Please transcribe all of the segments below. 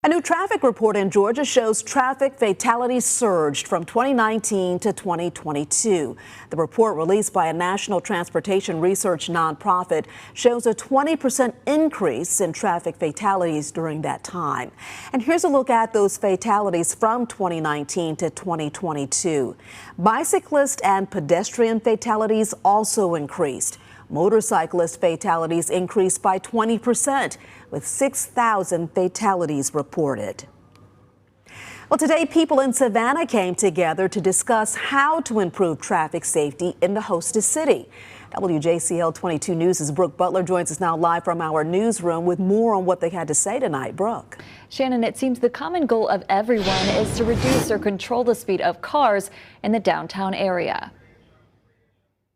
A new traffic report in Georgia shows traffic fatalities surged from 2019 to 2022. The report, released by a national transportation research nonprofit, shows a 20% increase in traffic fatalities during that time. And here's a look at those fatalities from 2019 to 2022. Bicyclist and pedestrian fatalities also increased. Motorcyclist fatalities increased by 20%, with 6,000 fatalities reported. Well, today, people in Savannah came together to discuss how to improve traffic safety in the hostess city. WJCL 22 News' Brooke Butler joins us now live from our newsroom with more on what they had to say tonight. Brooke. Shannon, it seems the common goal of everyone is to reduce or control the speed of cars in the downtown area.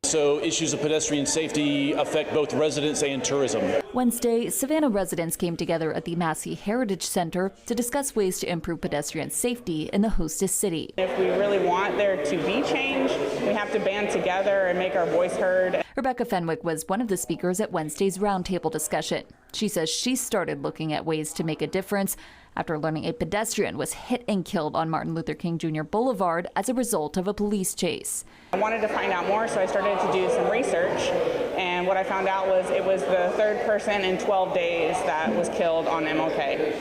So issues of pedestrian safety affect both residents and tourism. Wednesday, Savannah residents came together at the Massey Heritage Center to discuss ways to improve pedestrian safety in the hostess city. If we really want there to be change, we have to band together and make our voice heard. Rebecca Fenwick was one of the speakers at Wednesday's roundtable discussion. She says she started looking at ways to make a difference after learning a pedestrian was hit and killed on Martin Luther King Jr. Boulevard as a result of a police chase. I wanted to find out more, so I started to do some research, and what I found out was it was the third person in 12 days that was killed on MLK.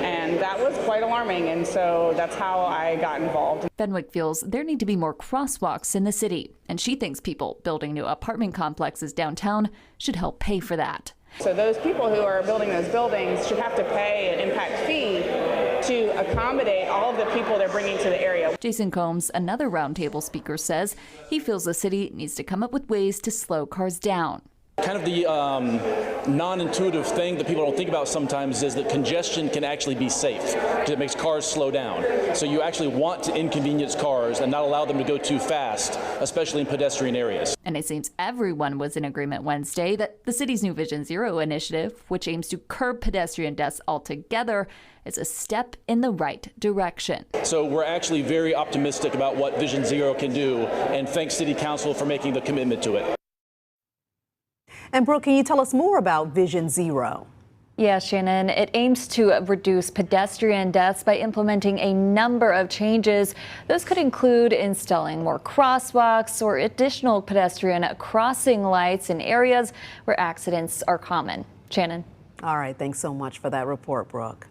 And that was quite alarming, and so that's how I got involved. Fenwick feels there need to be more crosswalks in the city, and she thinks people building new apartment complexes downtown should help pay for that. So those people who are building those buildings should have to pay an impact fee to accommodate all of the people they're bringing to the area. Jason Combs, another roundtable speaker, says he feels the city needs to come up with ways to slow cars down. Kind of the non-intuitive thing that people don't think about sometimes is that congestion can actually be safe because it makes cars slow down. So you actually want to inconvenience cars and not allow them to go too fast, especially in pedestrian areas. And it seems everyone was in agreement Wednesday that the city's new Vision Zero initiative, which aims to curb pedestrian deaths altogether, is a step in the right direction. So we're actually very optimistic about what Vision Zero can do, and thanks City Council for making the commitment to it. And Brooke, can you tell us more about Vision Zero? Yeah, Shannon, it aims to reduce pedestrian deaths by implementing a number of changes. Those could include installing more crosswalks or additional pedestrian crossing lights in areas where accidents are common. Shannon. All right, thanks so much for that report, Brooke.